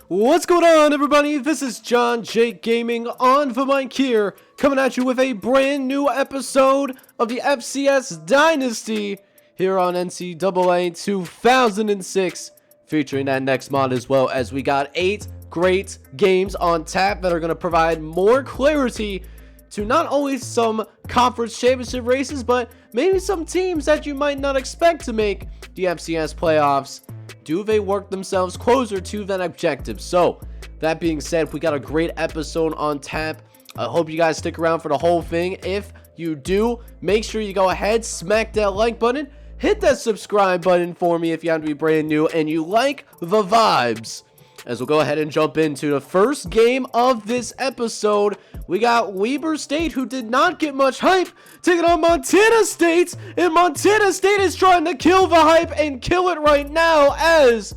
What's going on, everybody? This is John Jake Gaming on the mic here, coming at you with a brand new episode of the FCS Dynasty here on NCAA 2006, featuring that next mod as well, as we got 8 great games on tap that are going to provide more clarity to not only some conference championship races, but maybe some teams that you might not expect to make the FCS playoffs. Do they work themselves closer to that objective? So, that being said, we got a great episode on tap. I hope you guys stick around for the whole thing. If you do, make sure you go ahead, smack that like button, hit that subscribe button for me if you happen to be brand new and you like the vibes. As we'll go ahead and jump into the first game of this episode, we got Weber State, who did not get much hype, taking on Montana State, and Montana State is trying to kill the hype and kill it right now, as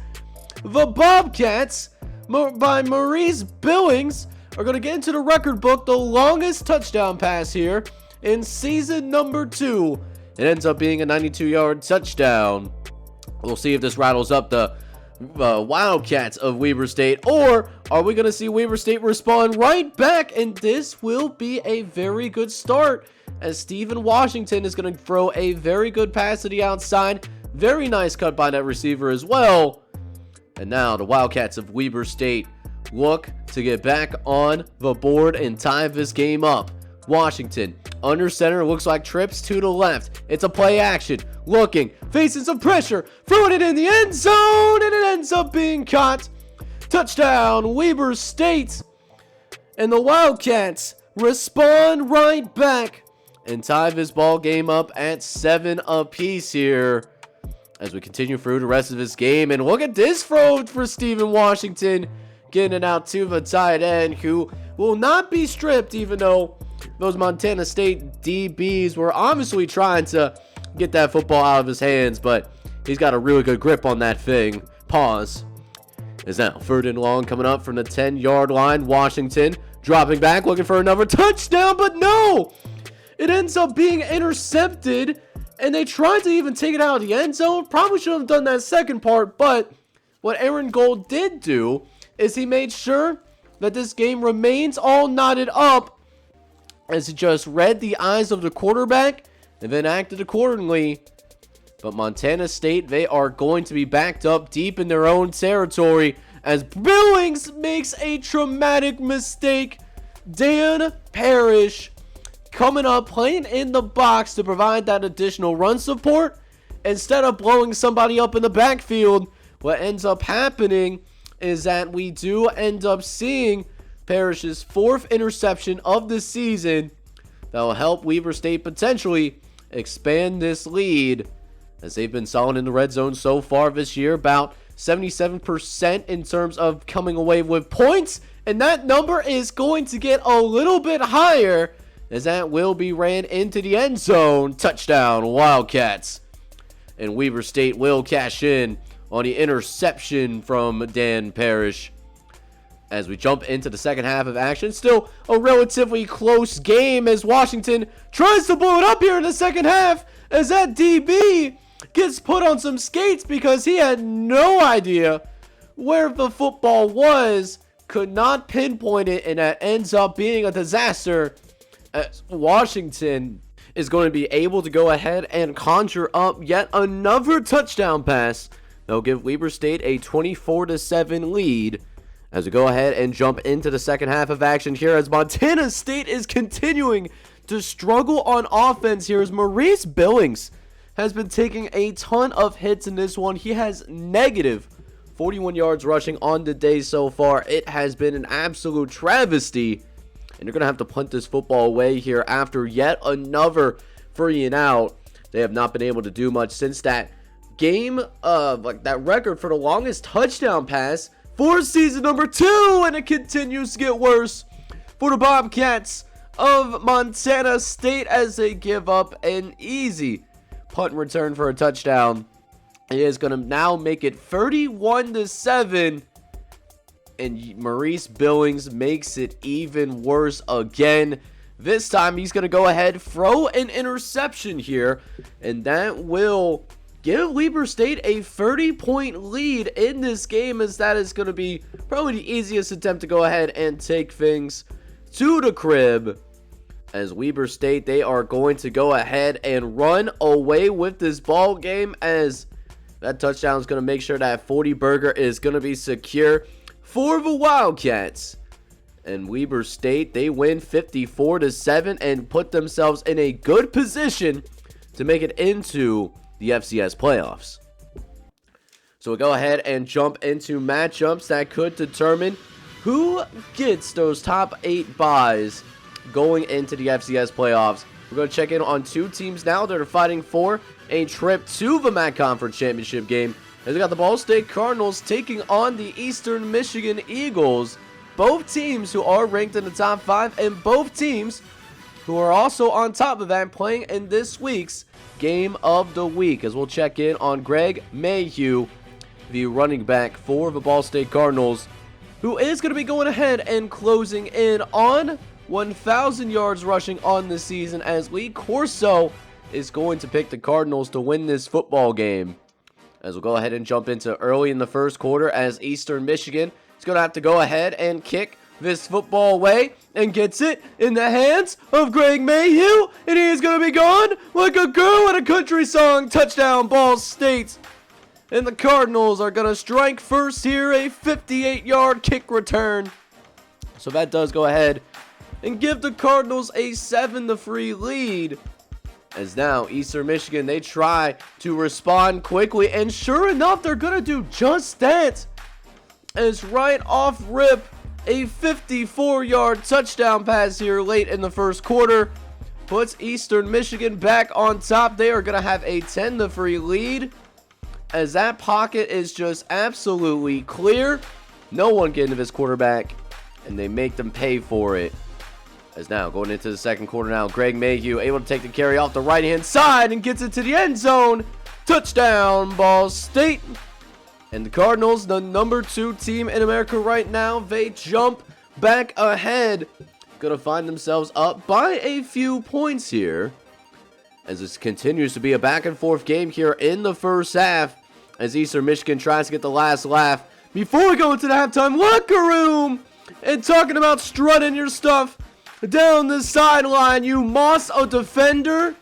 the Bobcats, by Maurice Billings, are going to get into the record book, the longest touchdown pass here in season number 2. It ends up being a 92-yard touchdown. We'll see if this rattles up the Wildcats of Weber State, or are we going to see Weber State respond right back? And this will be a very good start, as Stephen Washington is going to throw a very good pass to the outside. Very nice cut by that receiver as well. And now the Wildcats of Weber State look to get back on the board and tie this game up. Washington under center, looks like trips to the left. It's a play action, looking, facing some pressure, throwing it in the end zone, and it ends up being caught. Touchdown, Weber State. And the Wildcats respond right back and tie this ball game up at 7 apiece here as we continue through the rest of this game. And look at this throw for Stephen Washington, getting it out to the tight end, who will not be stripped, even though those Montana State DBs were obviously trying to get that football out of his hands, but he's got a really good grip on that thing. Pause. Is now 3rd and long coming up from the 10-yard line. Washington dropping back, looking for another touchdown, but no! It ends up being intercepted, and they tried to even take it out of the end zone. Probably should have done that second part, but what Aaron Gold did do is he made sure that this game remains all knotted up, as he just read the eyes of the quarterback and then acted accordingly. But Montana State, they are going to be backed up deep in their own territory as Billings makes a traumatic mistake. Dan Parrish coming up, playing in the box to provide that additional run support. Instead of blowing somebody up in the backfield, what ends up happening is that we do end up seeing Parrish's 4th interception of the season that will help Weber State potentially expand this lead, as they've been solid in the red zone so far this year, about 77% in terms of coming away with points, and that number is going to get a little bit higher as that will be ran into the end zone. Touchdown, Wildcats. And Weber State will cash in on the interception from Dan Parrish. As we jump into the second half of action, still a relatively close game as Washington tries to blow it up here in the second half, as that DB gets put on some skates because he had no idea where the football was, could not pinpoint it, and that ends up being a disaster, as Washington is going to be able to go ahead and conjure up yet another touchdown pass. They'll give Weber State a 24-7 lead. As we go ahead and jump into the second half of action here, as Montana State is continuing to struggle on offense here, as Maurice Billings has been taking a ton of hits in this one. He has negative 41 yards rushing on the day so far. It has been an absolute travesty, and you're going to have to punt this football away here after yet another 3 and out. They have not been able to do much since that game, that record for the longest touchdown pass for season number 2, and it continues to get worse for the Bobcats of Montana State as they give up an easy punt and return for a touchdown. It is going to now make it 31-7, and Maurice Billings makes it even worse again. This time he's going to go ahead, throw an interception here, and that will give Weber State a 30-point lead in this game, as that is going to be probably the easiest attempt to go ahead and take things to the crib. As Weber State, they are going to go ahead and run away with this ball game, as that touchdown is going to make sure that 40 burger is going to be secure for the Wildcats. And Weber State, they win 54-7 and put themselves in a good position to make it into the FCS playoffs. So we'll go ahead and jump into matchups that could determine who gets those top 8 buys going into the FCS playoffs. We're going to check in on 2 teams now that are fighting for a trip to the MAC Conference Championship game. As we got the Ball State Cardinals taking on the Eastern Michigan Eagles. Both teams who are ranked in the top 5, and both teams who are also on top of that playing in this week's Game of the Week. As we'll check in on Greg Mayhew, the running back for the Ball State Cardinals, who is going to be going ahead and closing in on 1,000 yards rushing on the season, as Lee Corso is going to pick the Cardinals to win this football game. As we'll go ahead and jump into early in the first quarter, as Eastern Michigan is going to have to go ahead and kick this football away, and gets it in the hands of Greg Mayhew, and he is going to be gone like a girl in a country song. Touchdown, Ball State. And the Cardinals are going to strike first here, a 58-yard kick return. So that does go ahead and give the Cardinals a 7-3 lead. As now, Eastern Michigan, they try to respond quickly, and sure enough, they're going to do just that. As right off rip, a 54-yard touchdown pass here late in the first quarter puts Eastern Michigan back on top. They are going to have a 10-3 lead, as that pocket is just absolutely clear. No one getting to this quarterback, and they make them pay for it. As now, going into the second quarter now, Greg Mayhew able to take the carry off the right-hand side and gets it to the end zone. Touchdown, Ball State. And the Cardinals, the number 2 team in America right now, they jump back ahead. Going to find themselves up by a few points here, as this continues to be a back-and-forth game here in the first half, as Eastern Michigan tries to get the last laugh before we go into the halftime locker room. And talking about strutting your stuff down the sideline, you moss a defender.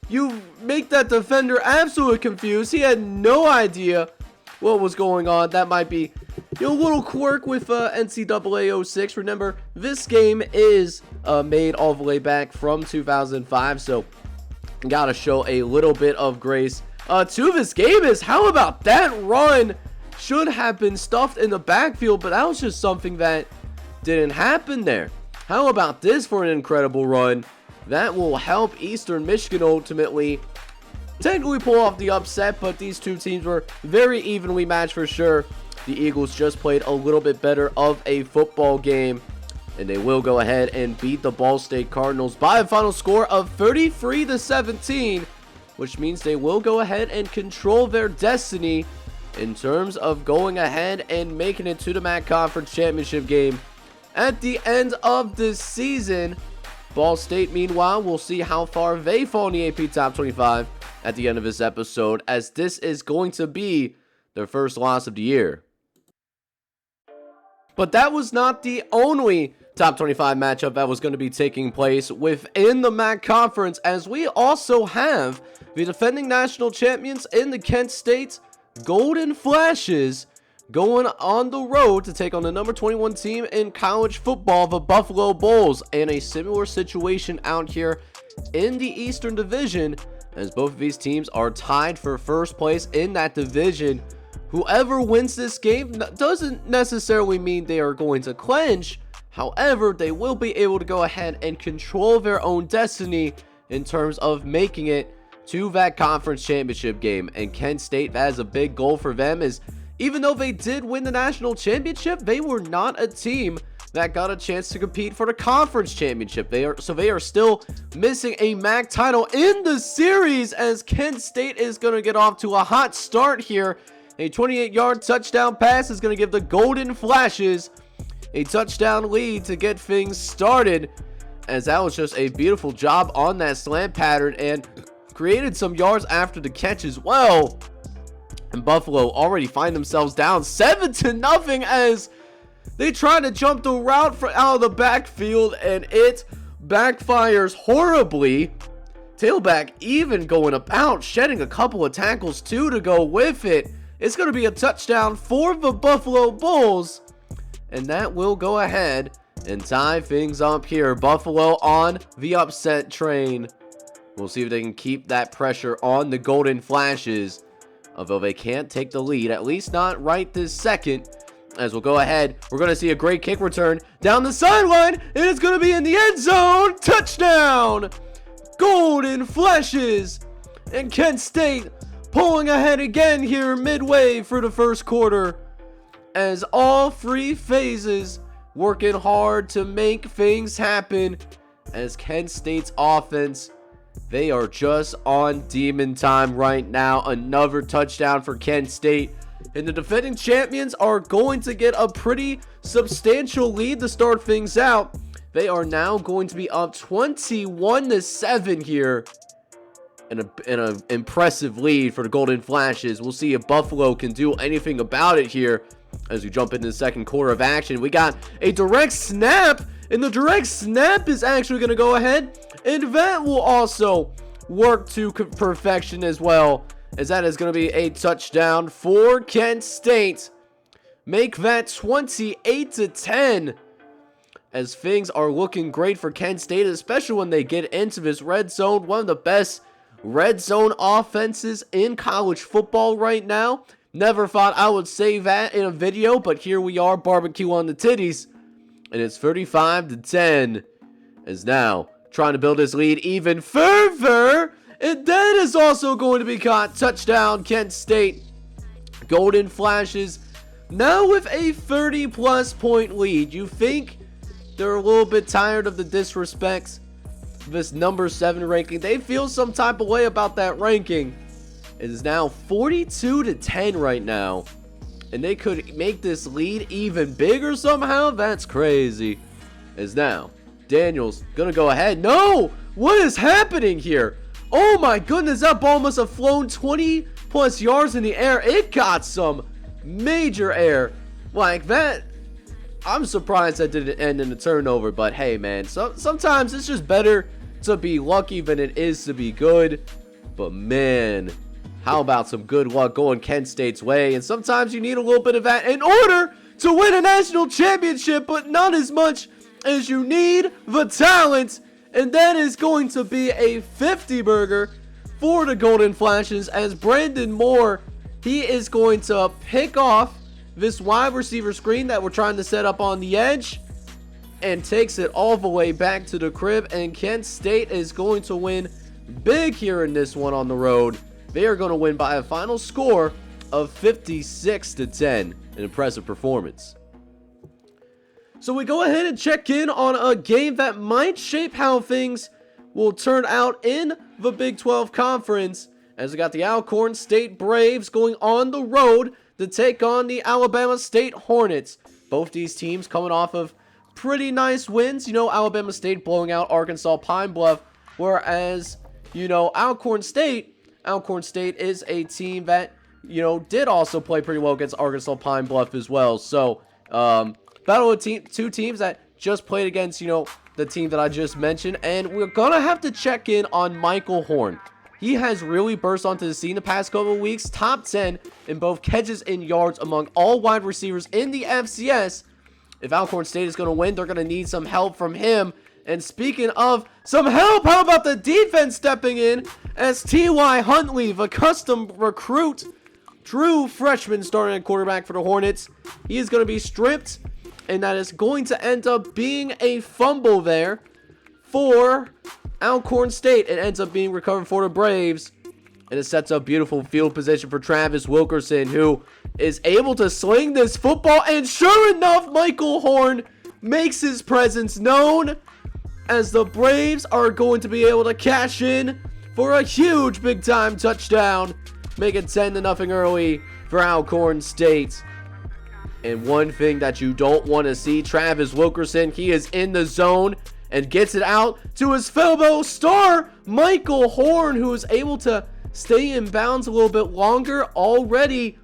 You make that defender absolutely confused. He had no idea what was going on. That might be a little quirk with NCAA 06. Remember, this game is made all the way back from 2005, so gotta show a little bit of grace to this game. Is how about that run? Should have been stuffed in the backfield, but that was just something that didn't happen there. How about this for an incredible run? That will help Eastern Michigan ultimately technically pull off the upset, but these two teams were very evenly matched for sure. The Eagles just played a little bit better of a football game, and they will go ahead and beat the Ball State Cardinals by a final score of 33-17, which means they will go ahead and control their destiny in terms of going ahead and making it to the MAC Conference Championship game at the end of this season. Ball State, meanwhile, we'll see how far they fall in the AP Top 25 at the end of this episode, as this is going to be their first loss of the year. But that was not the only Top 25 matchup that was going to be taking place within the MAC Conference, as we also have the defending national champions in the Kent State Golden Flashes going on the road to take on the number 21 team in college football, the Buffalo Bulls, and a similar situation out here in the Eastern Division, as both of these teams are tied for first place in that division. Whoever wins this game doesn't necessarily mean they are going to clinch. However, they will be able to go ahead and control their own destiny in terms of making it to that conference championship game. And Kent State, that is a big goal for them, is even though they did win the national championship, they were not a team that got a chance to compete for the conference championship. They are still missing a MAC title in the series, as Kent State is going to get off to a hot start here. A 28-yard touchdown pass is going to give the Golden Flashes a touchdown lead to get things started, as that was just a beautiful job on that slant pattern. And created some yards after the catch as well. And Buffalo already find themselves down 7-0 as they try to jump the route out of the backfield, and it backfires horribly. Tailback even going about, shedding a couple of tackles too to go with it. It's going to be a touchdown for the Buffalo Bulls, and that will go ahead and tie things up here. Buffalo on the upset train. We'll see if they can keep that pressure on the Golden Flashes, although they can't take the lead, at least not right this second. As we'll go ahead, we're going to see a great kick return down the sideline, and it's going to be in the end zone. Touchdown! Golden Flashes! And Kent State pulling ahead again here midway for the first quarter, as all three phases working hard to make things happen. As Kent State's offense, they are just on demon time right now. Another touchdown for Kent State. And the defending champions are going to get a pretty substantial lead to start things out. They are now going to be up 21-7 here. And an impressive lead for the Golden Flashes. We'll see if Buffalo can do anything about it here as we jump into the second quarter of action. We got a direct snap, and the direct snap is actually going to go ahead, and that will also work to perfection as well, as that is going to be a touchdown for Kent State. Make that 28-10. As things are looking great for Kent State, especially when they get into this red zone. One of the best red zone offenses in college football right now. Never thought I would say that in a video, but here we are, barbecue on the titties. And it's 35-10. As now, trying to build this lead even further. And that is also going to be caught. Touchdown, Kent State. Golden Flashes now with a 30-plus point lead. You think they're a little bit tired of the disrespect, this number 7 ranking. They feel some type of way about that ranking. It is now 42-10 right now, and they could make this lead even bigger somehow. That's crazy. As now Daniels gonna go ahead. No, what is happening here? Oh my goodness, that ball must have flown 20+ yards in the air. It got some major air like that. I'm surprised that didn't end in a turnover, but hey man, sometimes it's just better to be lucky than it is to be good. But man, how about some good luck going Kent State's way? And sometimes you need a little bit of that in order to win a national championship, but not as much as you need the talent. And that is going to be a 50-burger for the Golden Flashes, as Brandon Moore, he is going to pick off this wide receiver screen that we're trying to set up on the edge and takes it all the way back to the crib. And Kent State is going to win big here in this one on the road. They are going to win by a final score of 56-10. An impressive performance. So we go ahead and check in on a game that might shape how things will turn out in the Big 12 Conference, as we got the Alcorn State Braves going on the road to take on the Alabama State Hornets. Both these teams coming off of pretty nice wins. You know, Alabama State blowing out Arkansas Pine Bluff, whereas, you know, Alcorn State is a team that, you know, did also play pretty well against Arkansas Pine Bluff as well. So, battle of two teams that just played against, you know, the team that I just mentioned. And we're gonna have to check in on Michael Horn. He has really burst onto the scene the past couple of weeks. Top 10 in both catches and yards among all wide receivers in the FCS. If Alcorn State is going to win, they're going to need some help from him. And speaking of some help, how about the defense stepping in as T.Y. Huntley, the custom recruit, true freshman starting at quarterback for the Hornets. He is going to be stripped, and that is going to end up being a fumble there for Alcorn State. It ends up being recovered for the Braves, and it sets up beautiful field position for Travis Wilkerson, who is able to sling this football. And sure enough, Michael Horn makes his presence known, as the Braves are going to be able to cash in for a huge big-time touchdown, make it 10-0 early for Alcorn State. And one thing that you don't want to see, Travis Wilkerson, he is in the zone, and gets it out to his fellow star, Michael Horn, who is able to stay in bounds a little bit longer, already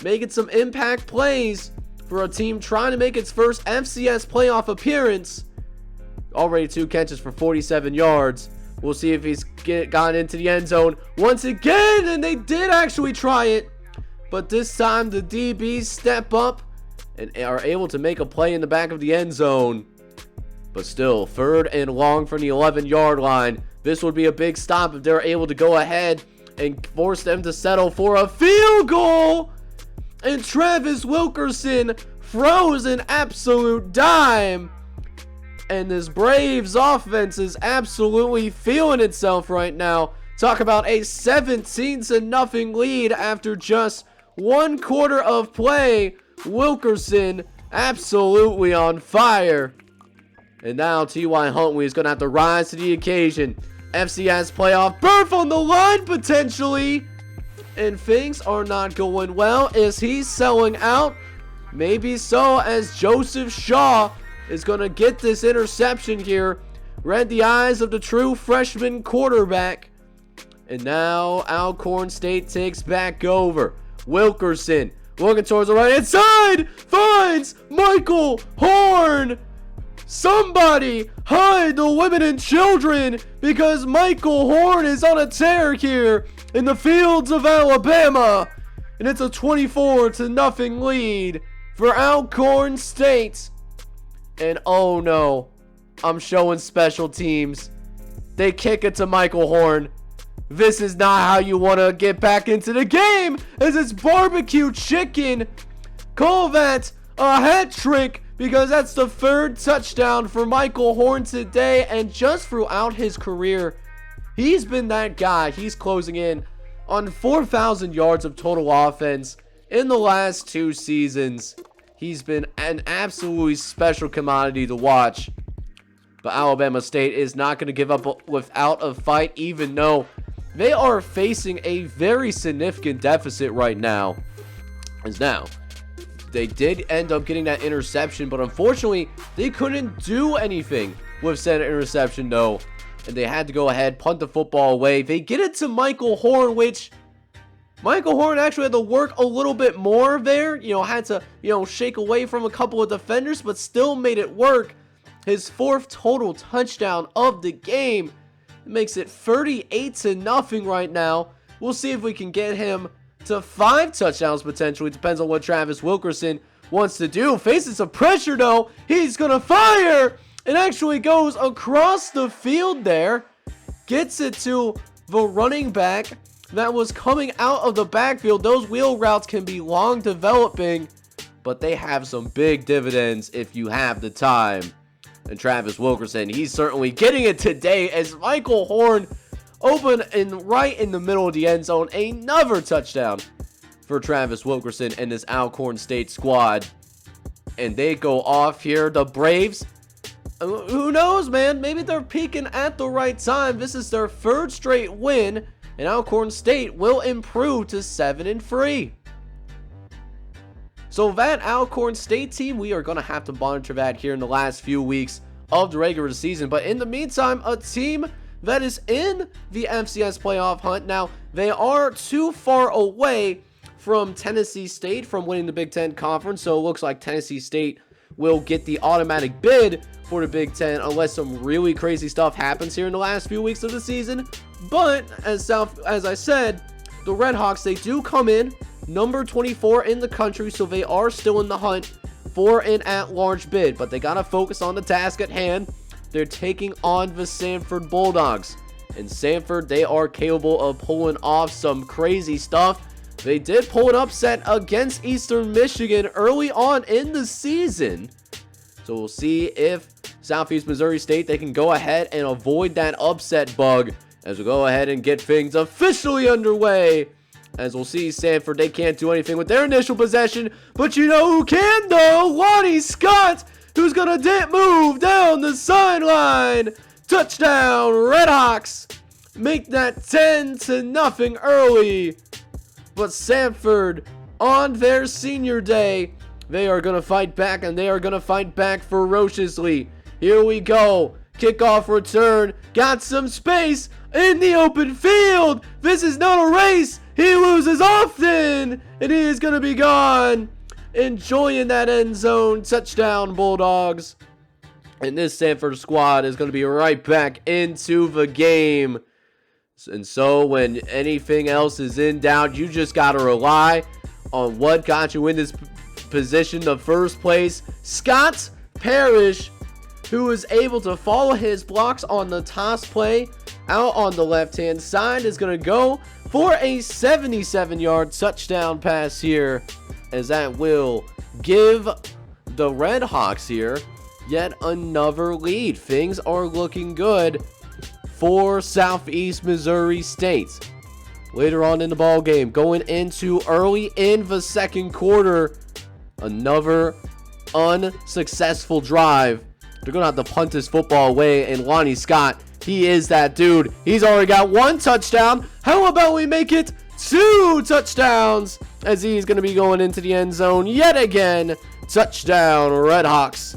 making some impact plays for a team trying to make its first FCS playoff appearance. Already 2 catches for 47 yards. We'll see if he's gone into the end zone once again, and they did actually try it. But this time the DBs step up and are able to make a play in the back of the end zone. But still, 3rd and long from the 11-yard line. This would be a big stop if they're able to go ahead and force them to settle for a field goal. And Travis Wilkerson throws an absolute dime. And this Braves offense is absolutely feeling itself right now. Talk about a 17-0 lead after just 1 quarter of play. Wilkerson absolutely on fire. And now T.Y. Huntley is going to have to rise to the occasion. FCS playoff berth on the line potentially. And things are not going well. Is he selling out? Maybe so, as Joseph Shaw is going to get this interception here. Read the eyes of the true freshman quarterback. And now Alcorn State takes back over. Wilkerson looking towards the right hand side. Finds Michael Horn. Somebody hide the women and children, because Michael Horn is on a tear here in the fields of Alabama. And it's a 24-0 lead for Alcorn State. And oh no, I'm showing special teams. They kick it to Michael Horn. This is not how you want to get back into the game, as it's barbecue chicken. Call that a hat trick, because that's the 3rd touchdown for Michael Horn today. And just throughout his career, he's been that guy. He's closing in on 4,000 yards of total offense in the last 2 seasons. He's been an absolutely special commodity to watch. But Alabama State is not going to give up without a fight, even though they are facing a very significant deficit right now. As now, they did end up getting that interception, but unfortunately, they couldn't do anything with said interception, though. And they had to go ahead, punt the football away. They get it to Michael Horn, which Michael Horn actually had to work a little bit more there. Had to, shake away from a couple of defenders, but still made it work. His 4th total touchdown of the game. It makes it 38-0 right now. We'll see if we can get him to 5 touchdowns potentially. Depends on what Travis Wilkerson wants to do. Faces some pressure though. He's going to fire. It actually goes across the field there. Gets it to the running back that was coming out of the backfield. Those wheel routes can be long developing, but they have some big dividends if you have the time. And Travis Wilkerson, he's certainly getting it today, as Michael Horn open and right in the middle of the end zone. Another touchdown for Travis Wilkerson and this Alcorn State squad. And they go off here. The Braves, who knows, man? Maybe they're peaking at the right time. This is their 3rd straight win, and Alcorn State will improve to 7-3. So that Alcorn State team, we are going to have to monitor that here in the last few weeks of the regular season. But in the meantime, a team that is in the FCS playoff hunt. Now, they are too far away from Tennessee State from winning the Big Ten Conference. So it looks like Tennessee State will get the automatic bid for the Big Ten unless some really crazy stuff happens here in the last few weeks of the season. But as I said, the Red Hawks, they do come in number 24 in the country, so they are still in the hunt for an at-large bid. But they got to focus on the task at hand. They're taking on the Samford Bulldogs. And Samford, they are capable of pulling off some crazy stuff. They did pull an upset against Eastern Michigan early on in the season. So we'll see if Southeast Missouri State, they can go ahead and avoid that upset bug as we go ahead and get things officially underway. As we'll see, Samford, they can't do anything with their initial possession. But you know who can, though? Lonnie Scott, who's going to move down the sideline. Touchdown, Red Hawks. Make that 10-0 early. But Samford, on their senior day, they are going to fight back, and they are going to fight back ferociously. Here we go. Kickoff return. Got some space in the open field. This is not a race. He loses often, and he is going to be gone. Enjoying that end zone. Touchdown, Bulldogs. And this Samford squad is going to be right back into the game. And so when anything else is in doubt, you just got to rely on what got you in this position the first place. Scott Parrish, who was able to follow his blocks on the toss play out on the left-hand side, is going to go for a 77-yard touchdown pass here, as that will give the Red Hawks here yet another lead. Things are looking good for Southeast Missouri State. Later on in the ball game, going into early in the second quarter, another unsuccessful drive. They're going to have to punt this football away, and Lonnie Scott, he is that dude. He's already got 1 touchdown. How about we make it 2 touchdowns, as he's going to be going into the end zone yet again. Touchdown, Red Hawks,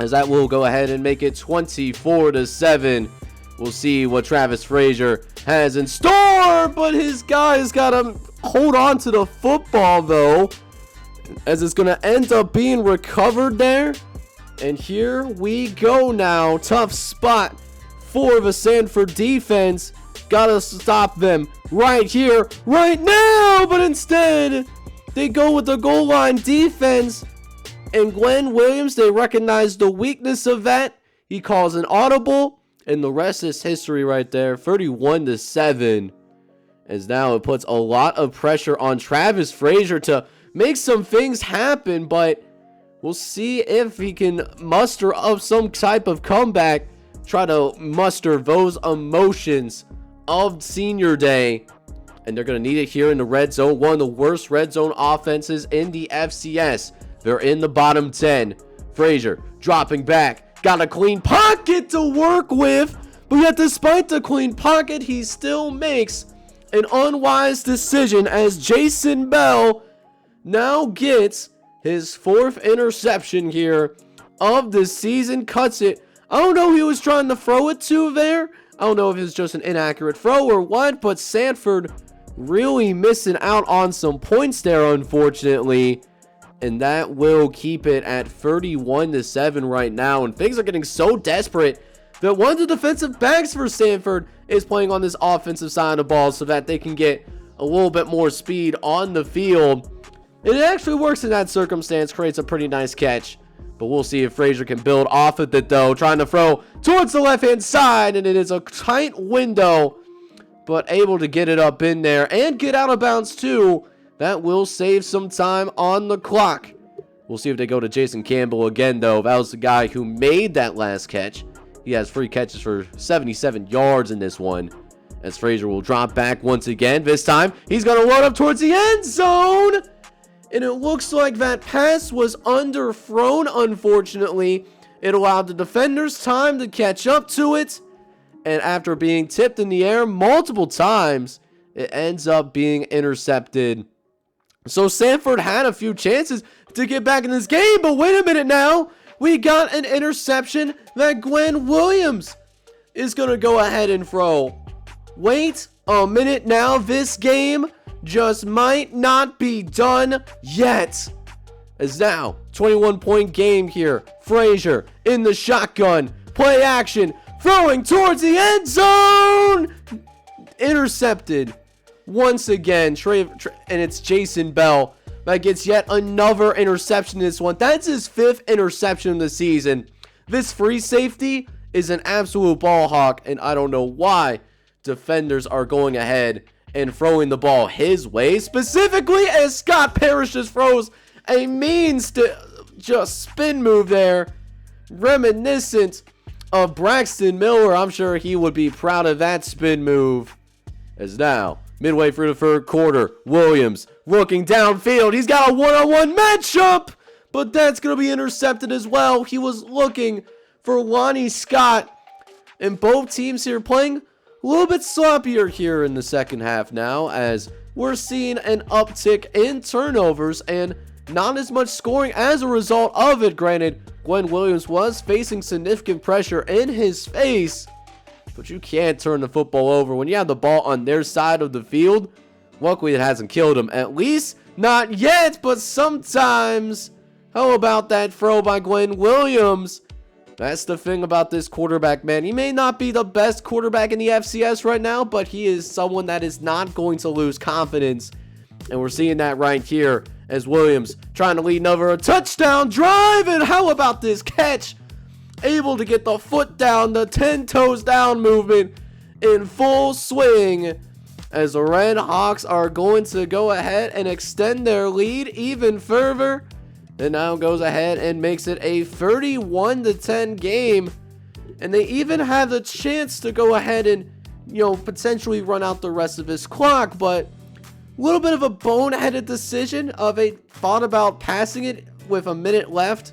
as that will go ahead and make it 24-7. We'll see what Travis Frazier has in store, but his guys got to hold on to the football, though, as it's going to end up being recovered there. And here we go now. Tough spot for the Samford defense. Got to stop them right here, right now, but instead they go with the goal line defense. And Glenn Williams, they recognize the weakness of that. He calls an audible. And the rest is history right there. 31-7. As now it puts a lot of pressure on Travis Frazier to make some things happen. But we'll see if he can muster up some type of comeback. Try to muster those emotions of senior day. And they're going to need it here in the red zone. One of the worst red zone offenses in the FCS. They're in the bottom 10. Frazier dropping back. Got a clean pocket to work with, but yet despite the clean pocket, he still makes an unwise decision as Jason Bell now gets his 4th interception here of the season. Cuts it. I don't know who he was trying to throw it to there. I don't know if it's just an inaccurate throw or what, but Samford really missing out on some points there, unfortunately. And that will keep it at 31-7 right now. And things are getting so desperate that one of the defensive backs for Samford is playing on this offensive side of the ball so that they can get a little bit more speed on the field. And it actually works in that circumstance, creates a pretty nice catch. But we'll see if Frazier can build off of it, though. Trying to throw towards the left-hand side, and it is a tight window, but able to get it up in there and get out of bounds, too. That will save some time on the clock. We'll see if they go to Jason Campbell again, though. That was the guy who made that last catch. He has 3 catches for 77 yards in this one. As Frazier will drop back once again. This time, he's going to run up towards the end zone. And it looks like that pass was underthrown, unfortunately. It allowed the defenders time to catch up to it. And after being tipped in the air multiple times, it ends up being intercepted. So Samford had a few chances to get back in this game, but wait a minute now. We got an interception that Glenn Williams is going to go ahead and throw. Wait a minute now. This game just might not be done yet. As now, 21-point game here. Frazier in the shotgun. Play action. Throwing towards the end zone. Intercepted. Once again, and it's Jason Bell that gets yet another interception in this one. That's his 5th interception of the season. This free safety is an absolute ball hawk, and I don't know why defenders are going ahead and throwing the ball his way, specifically as Scott Parrish just throws a mean just spin move there, reminiscent of Braxton Miller. I'm sure he would be proud of that spin move. As now, midway through the 3rd quarter, Williams looking downfield. He's got a one-on-one matchup, but that's going to be intercepted as well. He was looking for Lonnie Scott, and both teams here playing a little bit sloppier here in the second half now, as we're seeing an uptick in turnovers and not as much scoring as a result of it. Granted, Gwen Williams was facing significant pressure in his face, but you can't turn the football over when you have the ball on their side of the field. Luckily, it hasn't killed him. At least not yet, but sometimes. How about that throw by Gwen Williams? That's the thing about this quarterback, man. He may not be the best quarterback in the FCS right now, but he is someone that is not going to lose confidence. And we're seeing that right here as Williams trying to lead over a touchdown drive. And how about this catch? Able to get the foot down, the 10 toes down movement in full swing, as the Red Hawks are going to go ahead and extend their lead even further. And now goes ahead and makes it a 31-10 game. And they even have the chance to go ahead and, potentially run out the rest of this clock. But a little bit of a boneheaded decision of thought about passing it with a minute left.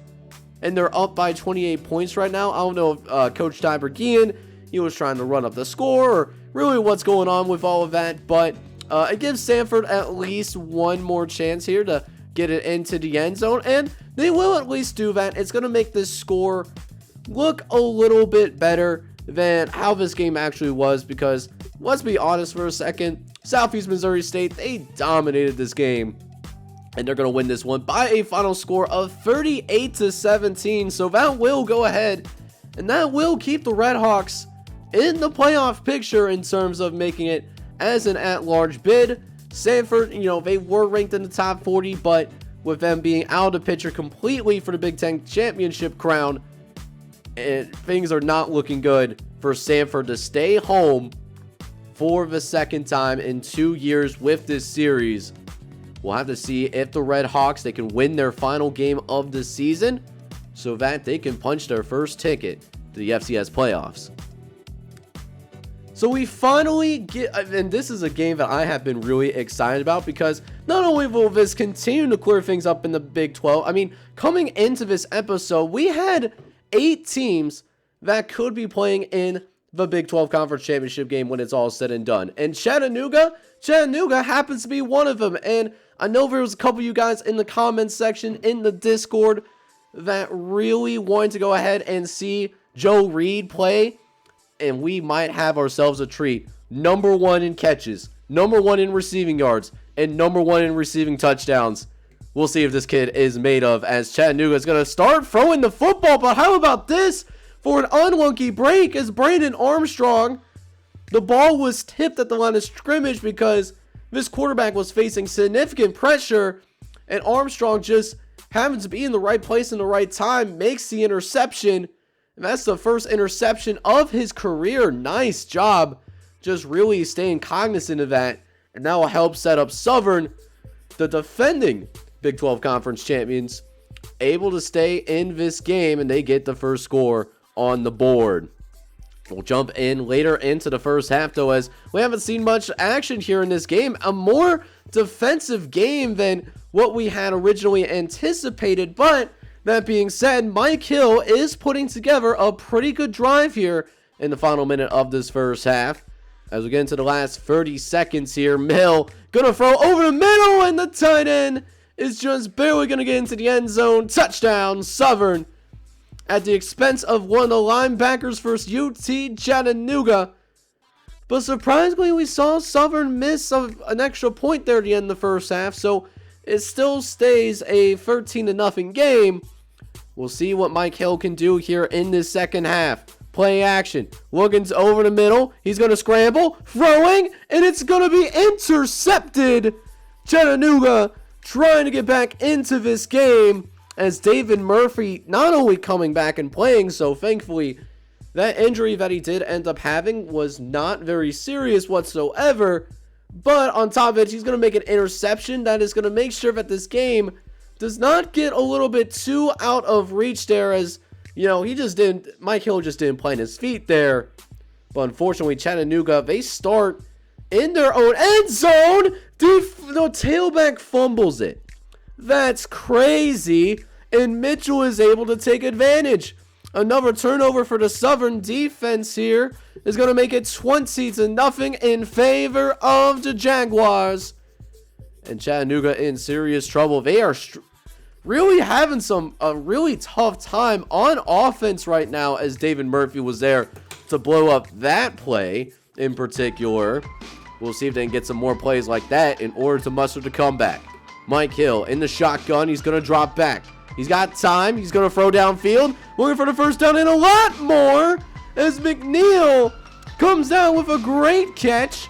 And they're up by 28 points right now. I don't know if Coach Tybergian, he was trying to run up the score or really what's going on with all of that. But it gives Samford at least one more chance here to get it into the end zone, and they will at least do that. It's going to make this score look a little bit better than how this game actually was, because let's be honest for a second, Southeast Missouri State, they dominated this game, and they're going to win this one by a final score of 38-17. So that will go ahead, and that will keep the Red Hawks in the playoff picture in terms of making it as an at-large bid. Samford, they were ranked in the top 40, but with them being out of the picture completely for the Big Ten championship crown, things are not looking good for Samford to stay home for the second time in 2 years with this series. We'll have to see if the Red Hawks, they can win their final game of the season so that they can punch their first ticket to the FCS playoffs. So we finally get, and this is a game that I have been really excited about, because not only will this continue to clear things up in the Big 12, coming into this episode, we had 8 teams that could be playing in the Big 12 Conference Championship game when it's all said and done. And Chattanooga happens to be one of them. And I know there was a couple of you guys in the comments section in the Discord that really wanted to go ahead and see Joe Reed play. And we might have ourselves a treat. Number 1 in catches, number 1 in receiving yards, and number 1 in receiving touchdowns. We'll see if this kid is made of, as Chattanooga is going to start throwing the football. But how about this for an unlucky break as Brandon Armstrong, the ball was tipped at the line of scrimmage because this quarterback was facing significant pressure, and Armstrong just happens to be in the right place in the right time, makes the interception. And that's the first interception of his career. Nice job. Just really staying cognizant of that. And that will help set up Southern, the defending Big 12 Conference champions, able to stay in this game, and they get the first score on the board. We'll jump in later into the first half, though, as we haven't seen much action here in this game. A more defensive game than what we had originally anticipated, but that being said, Mike Hill is putting together a pretty good drive here in the final minute of this first half. As we get into the last 30 seconds here, Hill gonna throw over the middle, and the tight end is just barely gonna get into the end zone. Touchdown, Southern, at the expense of one of the linebackers for UT Chattanooga. But surprisingly, we saw Southern miss an extra point there at the end of the first half, so it still stays a 13-0 game. We'll see what Mike Hill can do here in this second half. Play action. Wiggins over the middle. He's going to scramble. Throwing. And it's going to be intercepted. Chattanooga trying to get back into this game, as David Murphy not only coming back and playing, so thankfully that injury that he did end up having was not very serious whatsoever. But on top of it, he's going to make an interception that is going to make sure that this game does not get a little bit too out of reach there, as, Mike Hill just didn't plant his feet there. But unfortunately, Chattanooga, they start in their own end zone. The tailback fumbles it. That's crazy. And Mitchell is able to take advantage. Another turnover for the Southern defense here is going to make it 20-0 in favor of the Jaguars. And Chattanooga in serious trouble. They are really having a really tough time on offense right now, as David Murphy was there to blow up that play in particular. We'll see if they can get some more plays like that in order to muster the comeback. Mike Hill in the shotgun. He's going to drop back. He's got time. He's going to throw downfield. Looking for the first down and a lot more as McNeil comes down with a great catch.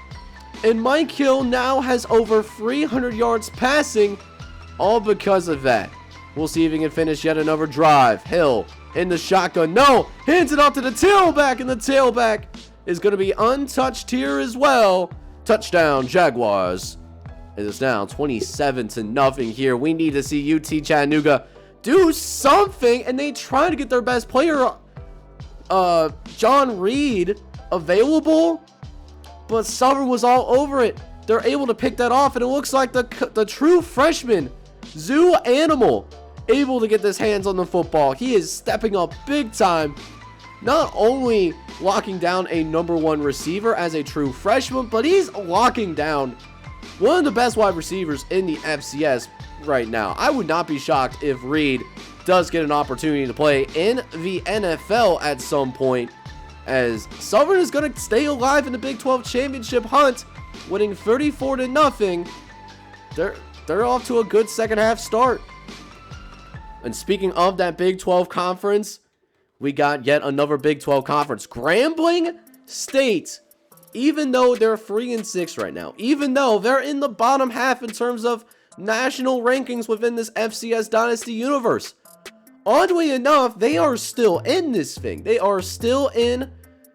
And Mike Hill now has over 300 yards passing, all because of that. We'll see if he can finish yet another drive. Hill in the shotgun. No! Hands it off to the tailback, and the tailback is going to be untouched here as well. Touchdown, Jaguars. It is now 27-0 here. We need to see UT Chattanooga do something, and they try to get their best player, John Reed, available, but Samford was all over it. They're able to pick that off, and it looks like the true freshman, Zoo Animal, able to get his hands on the football. He is stepping up big time, not only locking down a #1 receiver as a true freshman, but he's locking down one of the best wide receivers in the FCS right now. I would not be shocked if Reed does get an opportunity to play in the NFL at some point, as Samford is going to stay alive in the Big 12 championship hunt, winning 34-0. They're off to a good second half start. And speaking of that Big 12 conference, we got yet another Big 12 conference. Grambling State, even though they're 3-6 right now, even though they're in the bottom half in terms of national rankings within this FCS Dynasty universe, oddly enough, they are still in this thing. They are still in